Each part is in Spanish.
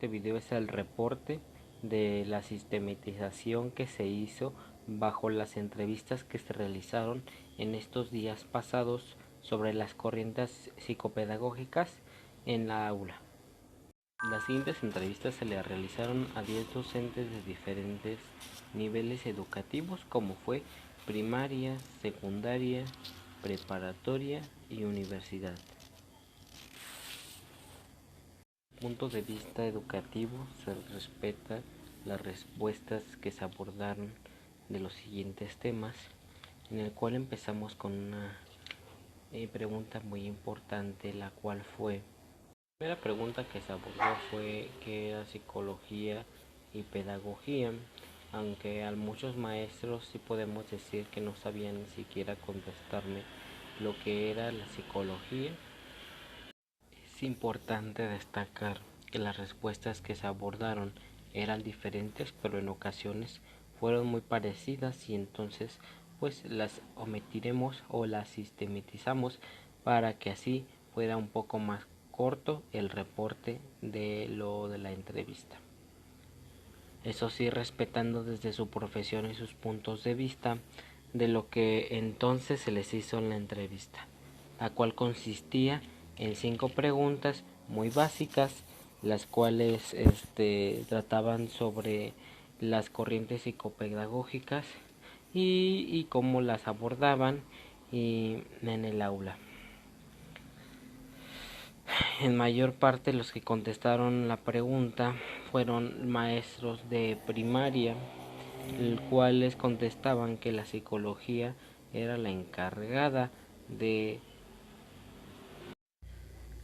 este video es el reporte de la sistematización que se hizo bajo las entrevistas que se realizaron en estos días pasados sobre las corrientes psicopedagógicas en la aula. Las siguientes entrevistas se le realizaron a 10 docentes de diferentes niveles educativos, como fue primaria, secundaria, preparatoria y universidad. Punto de vista educativo, se respeta las respuestas que se abordaron de los siguientes temas, en el cual empezamos con una pregunta muy importante, la cual fue: la primera pregunta que se abordó fue qué era psicología y pedagogía, aunque a muchos maestros sí podemos decir que no sabían ni siquiera contestarme lo que era la psicología. Es importante destacar que las respuestas que se abordaron eran diferentes, pero en ocasiones fueron muy parecidas, y entonces pues las omitiremos o las sistematizamos para que así fuera un poco más corto el reporte de la entrevista. Eso sí, respetando desde su profesión y sus puntos de vista de lo que entonces se les hizo en la entrevista, la cual consistía en 5 preguntas muy básicas, las cuales trataban sobre las corrientes psicopedagógicas y cómo las abordaban en el aula. En mayor parte los que contestaron la pregunta fueron maestros de primaria, los cuales contestaban que la psicología era la encargada de,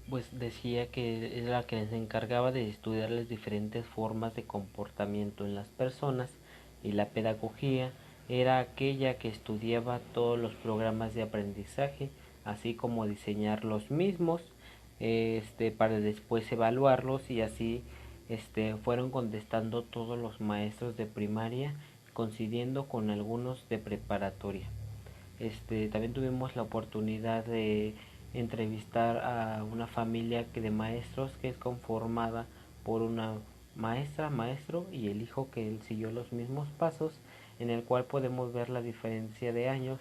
pues decía que era la que se encargaba de estudiar las diferentes formas de comportamiento en las personas, y la pedagogía era aquella que estudiaba todos los programas de aprendizaje, así como diseñar los mismos, para después evaluarlos, y así fueron contestando todos los maestros de primaria, coincidiendo con algunos de preparatoria. También tuvimos la oportunidad de entrevistar a una familia de maestros que es conformada por una maestra, maestro y el hijo, que él siguió los mismos pasos, en el cual podemos ver la diferencia de años,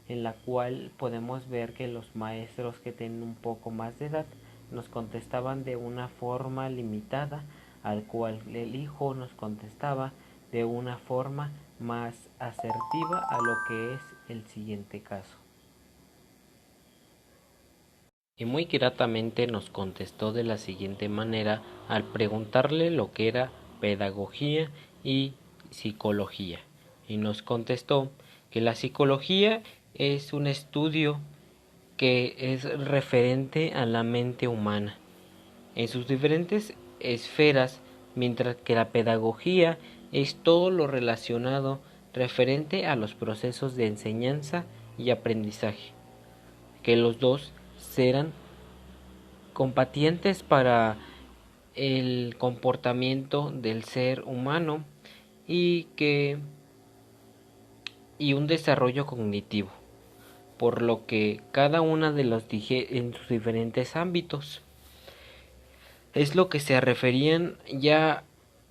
en la cual podemos ver que los maestros que tienen un poco más de edad nos contestaban de una forma limitada, al cual el hijo nos contestaba de una forma más asertiva a lo que es el siguiente caso. Y muy gratamente nos contestó de la siguiente manera al preguntarle lo que era pedagogía y psicología. Y nos contestó que la psicología es un estudio que es referente a la mente humana en sus diferentes esferas, mientras que la pedagogía es todo lo relacionado referente a los procesos de enseñanza y aprendizaje, que los dos serán compatientes para el comportamiento del ser humano y un desarrollo cognitivo, por lo que cada una de los dije en sus diferentes ámbitos. Es lo que se referían ya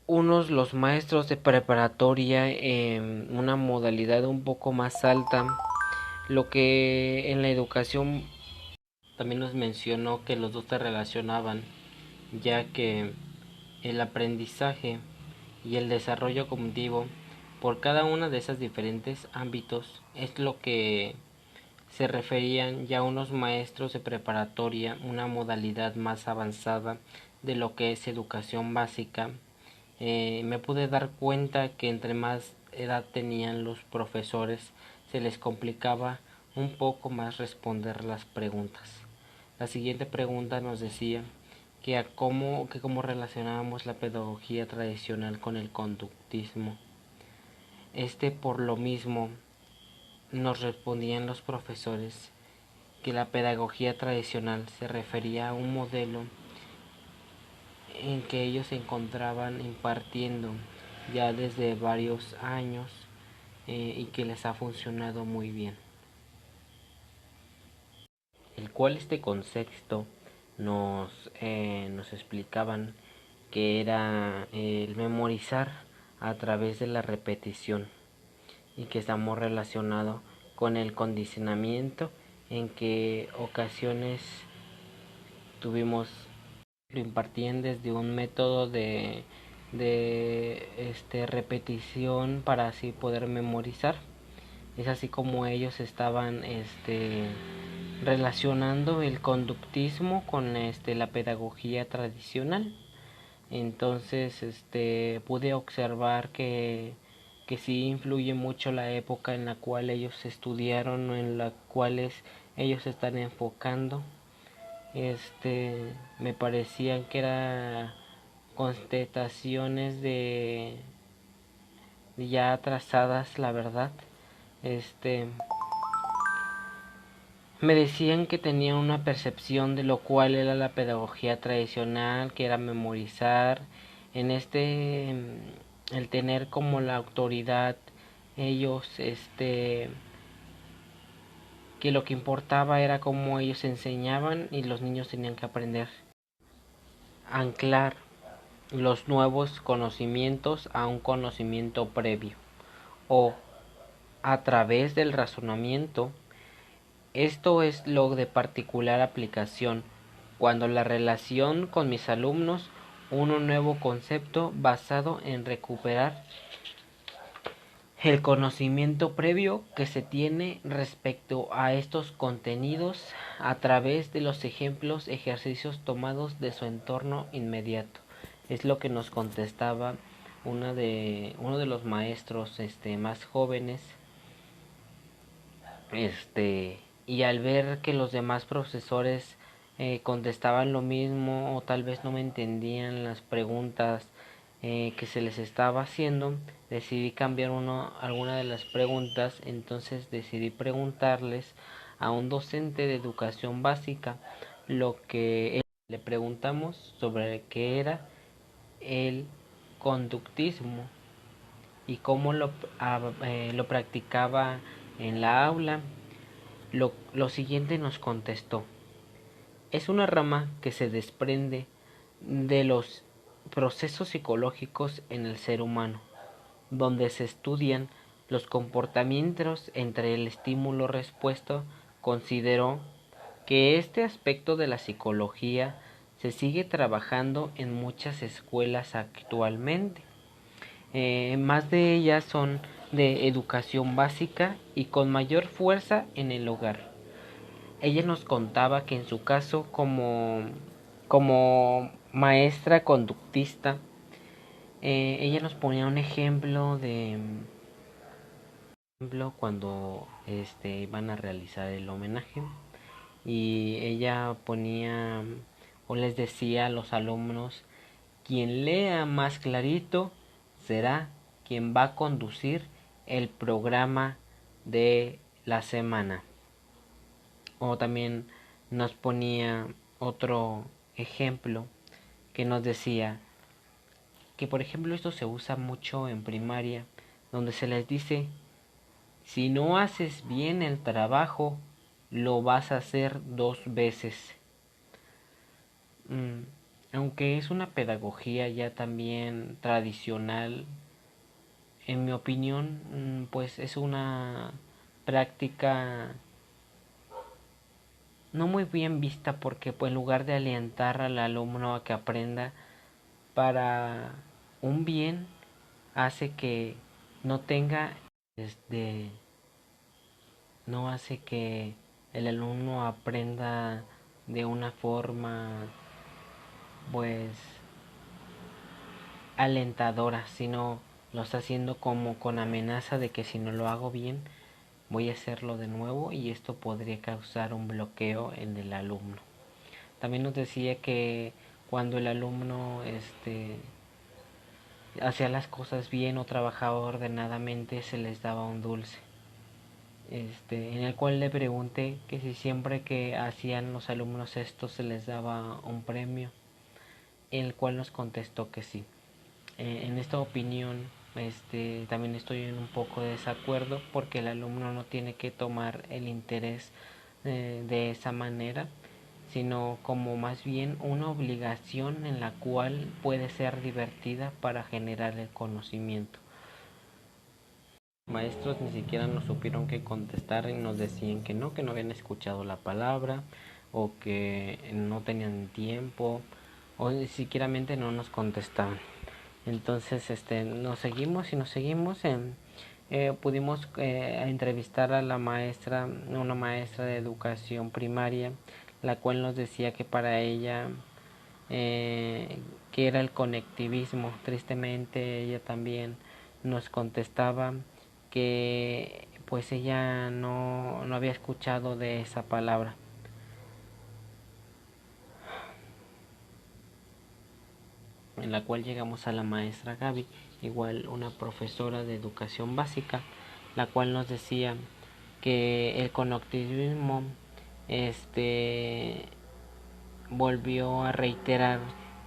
los maestros de preparatoria en una modalidad un poco más alta, lo que en la educación también nos mencionó que los dos se relacionaban, ya que el aprendizaje y el desarrollo cognitivo por cada uno de esos diferentes ámbitos es lo que se referían ya unos maestros de preparatoria, una modalidad más avanzada de lo que es educación básica. Me pude dar cuenta que entre más edad tenían los profesores, se les complicaba un poco más responder las preguntas. La siguiente pregunta nos decía que cómo relacionábamos la pedagogía tradicional con el conductismo. Por lo mismo nos respondían los profesores que la pedagogía tradicional se refería a un modelo en que ellos se encontraban impartiendo ya desde varios años, y que les ha funcionado muy bien. El cual este concepto nos explicaban que era el memorizar a través de la repetición, y que está muy relacionado con el condicionamiento, en que ocasiones tuvimos, lo impartían desde un método de repetición para así poder memorizar. Es así como ellos estaban relacionando el conductismo con la pedagogía tradicional. Entonces pude observar que sí influye mucho la época en la cual ellos estudiaron, en la cuales ellos están enfocando. Me parecían que eran constataciones de ya trazadas, la verdad. Me decían que tenían una percepción de lo cual era la pedagogía tradicional, que era memorizar, en el tener como la autoridad ellos, que lo que importaba era cómo ellos enseñaban y los niños tenían que aprender. Anclar los nuevos conocimientos a un conocimiento previo, o a través del razonamiento. Esto es lo de particular aplicación, cuando la relación con mis alumnos, un nuevo concepto basado en recuperar el conocimiento previo que se tiene respecto a estos contenidos a través de los ejemplos, ejercicios tomados de su entorno inmediato. Es lo que nos contestaba uno de los maestros más jóvenes, y al ver que los demás profesores contestaban lo mismo, o tal vez no me entendían las preguntas que se les estaba haciendo, decidí cambiar alguna de las preguntas. Entonces decidí preguntarles a un docente de educación básica lo que le preguntamos sobre qué era el conductismo y cómo lo practicaba en la aula. Lo siguiente nos contestó: es una rama que se desprende de los procesos psicológicos en el ser humano, donde se estudian los comportamientos entre el estímulo-respuesta. Consideró que este aspecto de la psicología se sigue trabajando en muchas escuelas actualmente. Más de ellas son de educación básica y con mayor fuerza en el hogar. Ella nos contaba que en su caso, como maestra conductista, ella nos ponía un ejemplo cuando iban a realizar el homenaje, y ella ponía o les decía a los alumnos: quien lea más clarito será quien va a conducir el programa de la semana. O también nos ponía otro ejemplo que nos decía que, por ejemplo, esto se usa mucho en primaria, donde se les dice: si no haces bien el trabajo, lo vas a hacer 2 veces. Mm, Aunque es una pedagogía ya también tradicional, en mi opinión, pues es una práctica no muy bien vista, porque pues en lugar de alentar al alumno a que aprenda para un bien, hace que no tenga este no hace que el alumno aprenda de una forma pues alentadora, sino lo está haciendo como con amenaza de que si no lo hago bien voy a hacerlo de nuevo, y esto podría causar un bloqueo en el alumno. También nos decía que cuando el alumno hacía las cosas bien o trabajaba ordenadamente, se les daba un dulce. En el cual le pregunté que si siempre que hacían los alumnos esto se les daba un premio, en el cual nos contestó que sí. En esta opinión, también estoy en un poco de desacuerdo, porque el alumno no tiene que tomar el interés de esa manera, sino como más bien una obligación en la cual puede ser divertida para generar el conocimiento. Los maestros ni siquiera nos supieron qué contestar y nos decían que no habían escuchado la palabra o que no tenían tiempo o ni siquiera no nos contestaban. Entonces nos seguimos pudimos entrevistar a la maestra, una maestra de educación primaria, la cual nos decía que para ella que era el conectivismo. Tristemente ella también nos contestaba que pues ella no había escuchado de esa palabra. En la cual llegamos a la maestra Gaby, igual una profesora de educación básica, la cual nos decía que el conectivismo volvió a reiterar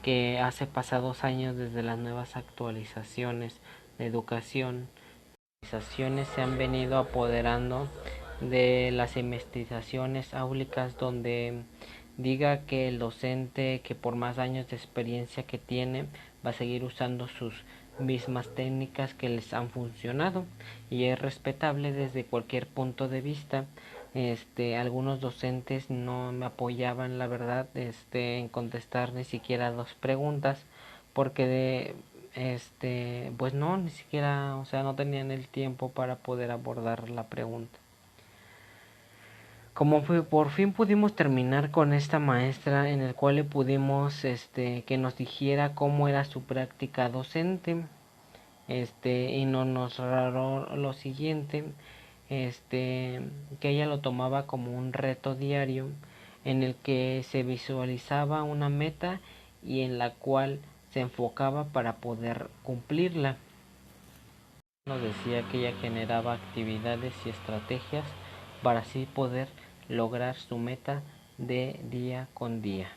que hace pasados años desde las nuevas actualizaciones de educación, se han venido apoderando de las investigaciones áulicas donde diga que el docente que por más años de experiencia que tiene va a seguir usando sus mismas técnicas que les han funcionado y es respetable desde cualquier punto de vista. Algunos docentes no me apoyaban, la verdad, en contestar ni siquiera 2 preguntas porque pues no, ni siquiera, o sea, no tenían el tiempo para poder abordar la pregunta. Como por fin pudimos terminar con esta maestra, en el cual le pudimos que nos dijera cómo era su práctica docente, y no nos raro lo siguiente, que ella lo tomaba como un reto diario en el que se visualizaba una meta y en la cual se enfocaba para poder cumplirla. Nos decía que ella generaba actividades y estrategias para así poder lograr su meta de día con día.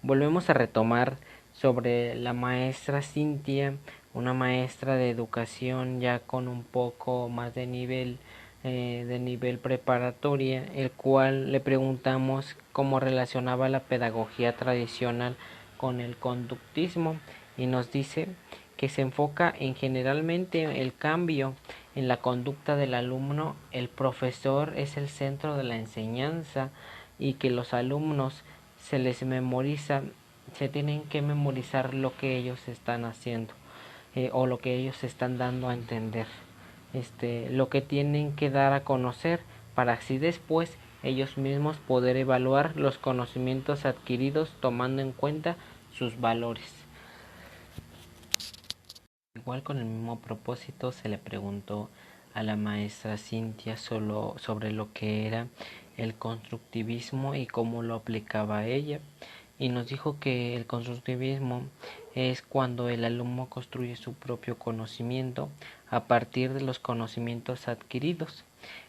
Volvemos a retomar sobre la maestra Cintia, una maestra de educación ya con un poco más de nivel preparatoria, el cual le preguntamos cómo relacionaba la pedagogía tradicional con el conductismo y nos dice que se enfoca en generalmente el cambio en la conducta del alumno. El profesor es el centro de la enseñanza y que los alumnos se les memoriza, se tienen que memorizar lo que ellos están haciendo o lo que ellos están dando a entender, lo que tienen que dar a conocer para así después ellos mismos poder evaluar los conocimientos adquiridos tomando en cuenta sus valores. Igual con el mismo propósito se le preguntó a la maestra Cintia solo sobre lo que era el constructivismo y cómo lo aplicaba ella, y nos dijo que el constructivismo es cuando el alumno construye su propio conocimiento a partir de los conocimientos adquiridos.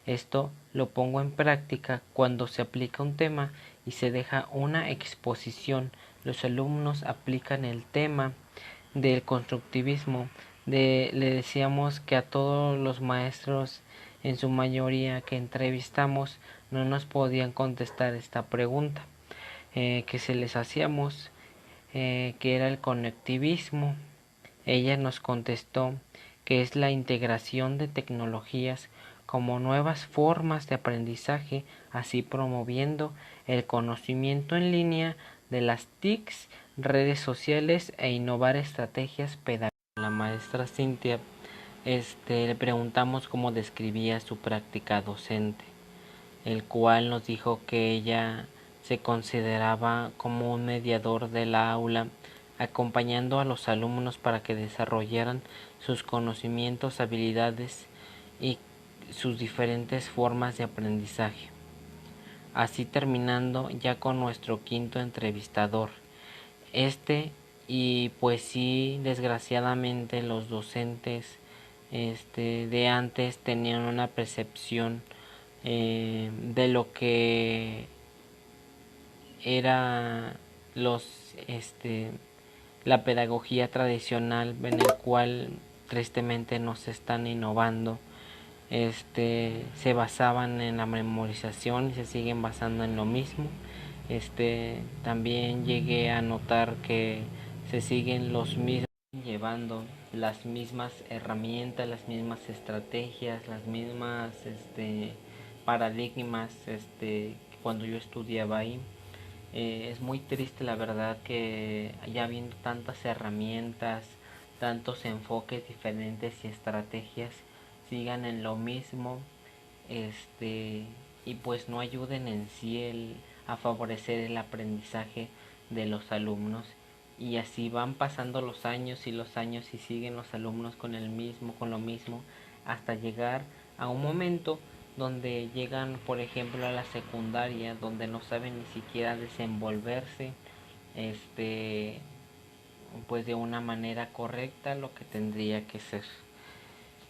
Esto lo pongo en práctica cuando se aplica un tema y se deja una exposición. Los alumnos aplican el tema del constructivismo. Le decíamos que a todos los maestros, en su mayoría que entrevistamos, no nos podían contestar esta pregunta que se les hacíamos, que era el conectivismo. Ella nos contestó que es la integración de tecnologías como nuevas formas de aprendizaje, así promoviendo el conocimiento en línea de las TICs, redes sociales e innovar estrategias pedagógicas. La maestra Cintia le preguntamos cómo describía su práctica docente, el cual nos dijo que ella se consideraba como un mediador de la aula, acompañando a los alumnos para que desarrollaran sus conocimientos, habilidades y sus diferentes formas de aprendizaje. Así terminando ya con nuestro quinto entrevistador. Y pues sí, desgraciadamente los docentes de antes tenían una percepción de lo que era la pedagogía tradicional, en el cual tristemente nos están innovando se basaban en la memorización y se siguen basando en lo mismo. También llegué a notar que se siguen los mismos llevando las mismas herramientas, las mismas estrategias, las mismas paradigmas cuando yo estudiaba ahí. Es muy triste la verdad que ya habiendo tantas herramientas, tantos enfoques diferentes y estrategias sigan en lo mismo, y pues no ayuden en sí a favorecer el aprendizaje de los alumnos. Y así van pasando los años y los años y siguen los alumnos con lo mismo, hasta llegar a un momento donde llegan, por ejemplo, a la secundaria, donde no saben ni siquiera desenvolverse, pues de una manera correcta lo que tendría que ser.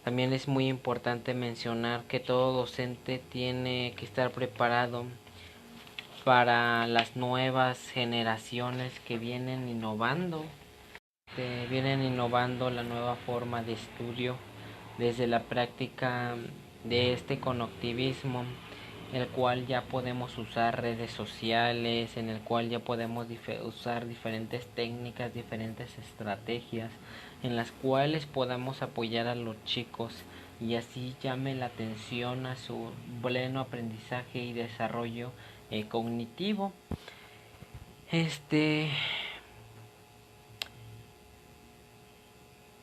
También es muy importante mencionar que todo docente tiene que estar preparado para las nuevas generaciones que vienen innovando la nueva forma de estudio desde la práctica de este conectivismo, el cual ya podemos usar redes sociales, en el cual ya podemos usar diferentes técnicas, diferentes estrategias, en las cuales podamos apoyar a los chicos y así llame la atención a su pleno aprendizaje y desarrollo cognitivo.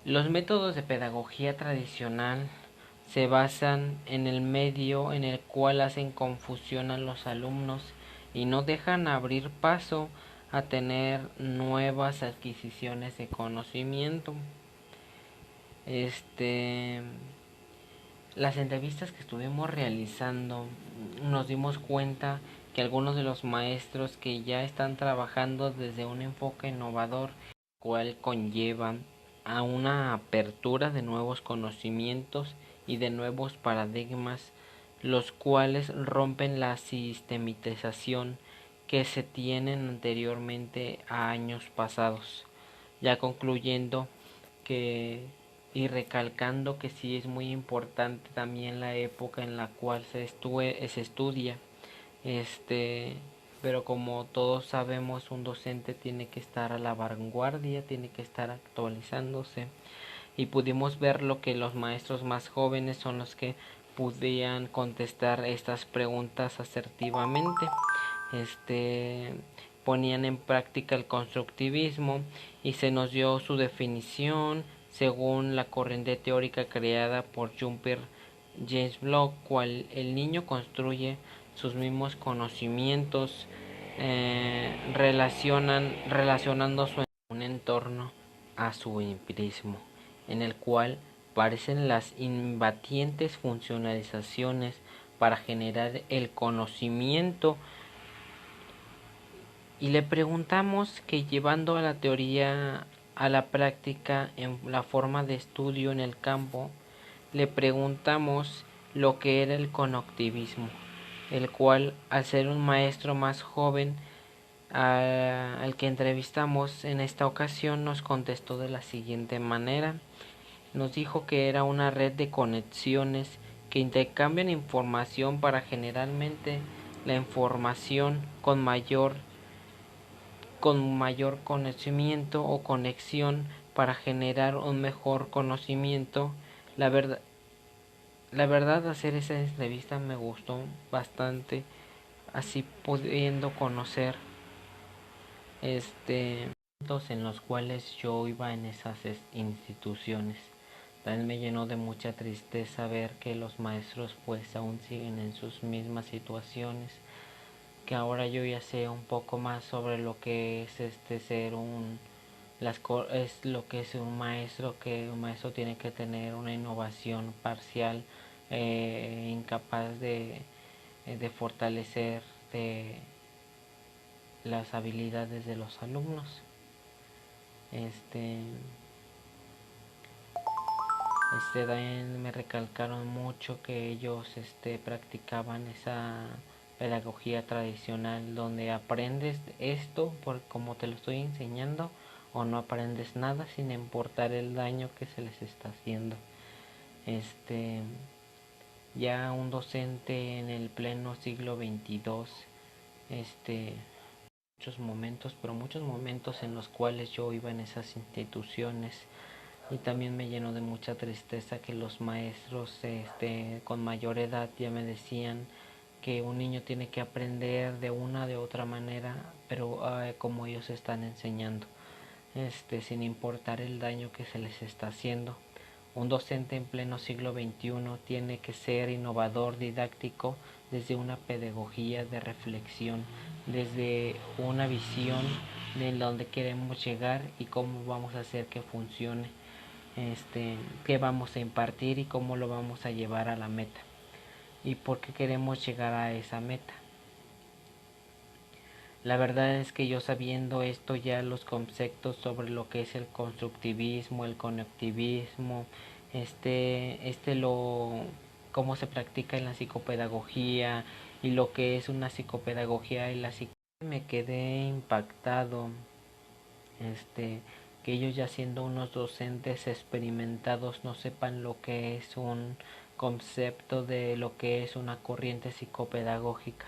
Los métodos de pedagogía tradicional se basan en el medio en el cual hacen confusión a los alumnos y no dejan abrir paso a tener nuevas adquisiciones de conocimiento. Las entrevistas que estuvimos realizando nos dimos cuenta que algunos de los maestros que ya están trabajando desde un enfoque innovador, cual conlleva a una apertura de nuevos conocimientos y de nuevos paradigmas, los cuales rompen la sistematización que se tienen anteriormente a años pasados, ya concluyendo que y recalcando que sí es muy importante también la época en la cual se estudia, pero como todos sabemos, un docente tiene que estar a la vanguardia, tiene que estar actualizándose, y pudimos ver lo que los maestros más jóvenes son los que podían contestar estas preguntas asertivamente. Ponían en práctica el constructivismo y se nos dio su definición según la corriente teórica creada por Jumper James Block, cual el niño construye sus mismos conocimientos, relacionando su un entorno a su empirismo, en el cual parecen las imbatientes funcionalizaciones para generar el conocimiento. Y le preguntamos que llevando a la teoría a la práctica en la forma de estudio en el campo, le preguntamos lo que era el conectivismo, el cual al ser un maestro más joven al que entrevistamos en esta ocasión nos contestó de la siguiente manera. Nos dijo que era una red de conexiones que intercambian información para generalmente la información con mayor conocimiento o conexión para generar un mejor conocimiento. La verdad, hacer esa entrevista me gustó bastante, así pudiendo conocer en los cuales yo iba en esas instituciones. También me llenó de mucha tristeza ver que los maestros pues aún siguen en sus mismas situaciones, que ahora yo ya sé un poco más sobre lo que es ser es lo que es un maestro, que un maestro tiene que tener una innovación parcial, incapaz de fortalecer de las habilidades de los alumnos. También me recalcaron mucho que ellos practicaban esa pedagogía tradicional donde aprendes esto por como te lo estoy enseñando, o no aprendes nada sin importar el daño que se les está haciendo. ya un docente en el pleno siglo XXII, muchos momentos en los cuales yo iba en esas instituciones, y también me llenó de mucha tristeza que los maestros con mayor edad ya me decían que un niño tiene que aprender de una de otra manera, pero como ellos están enseñando, sin importar el daño que se les está haciendo. Un docente en pleno siglo XXI tiene que ser innovador, didáctico, desde una pedagogía de reflexión, desde una visión de dónde queremos llegar y cómo vamos a hacer que funcione, qué vamos a impartir y cómo lo vamos a llevar a la meta y por qué queremos llegar a esa meta. La verdad es que yo, sabiendo esto, ya los conceptos sobre lo que es el constructivismo, el conectivismo, lo cómo se practica en la psicopedagogía y lo que es una psicopedagogía y la psicología, me quedé impactado, que ellos, ya siendo unos docentes experimentados, no sepan lo que es un concepto de lo que es una corriente psicopedagógica.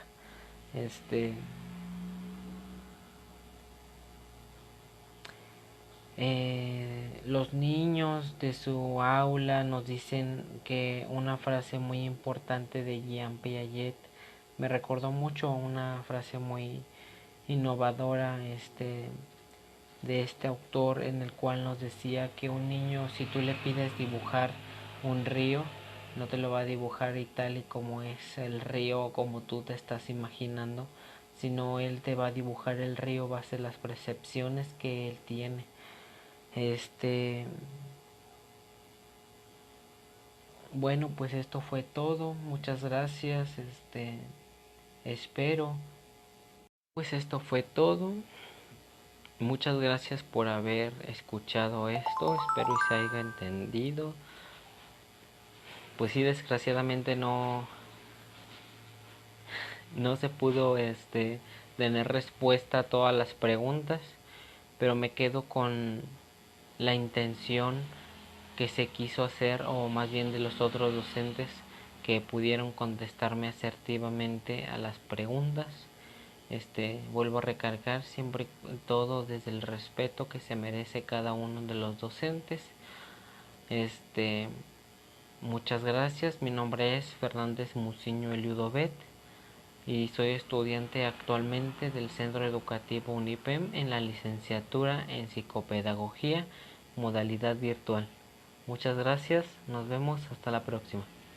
Los niños de su aula nos dicen que una frase muy importante de Jean Piaget me recordó mucho una frase muy innovadora, de este autor, en el cual nos decía que un niño, si tú le pides dibujar un río, no te lo va a dibujar y tal y como es el río, como tú te estás imaginando, sino él te va a dibujar el río base a las percepciones que él tiene. Bueno, pues esto fue todo. Muchas gracias. Espero. Pues esto fue todo. Muchas gracias por haber escuchado esto. Espero y se haya entendido. Pues sí, desgraciadamente no se pudo tener respuesta a todas las preguntas, pero me quedo con la intención que se quiso hacer, o más bien de los otros docentes que pudieron contestarme asertivamente a las preguntas. Vuelvo a recargar siempre todo desde el respeto que se merece cada uno de los docentes. Muchas gracias. Mi nombre es Fernández Muciño Eliudobet y soy estudiante actualmente del Centro Educativo Unipem en la licenciatura en Psicopedagogía, modalidad virtual. Muchas gracias, nos vemos hasta la próxima.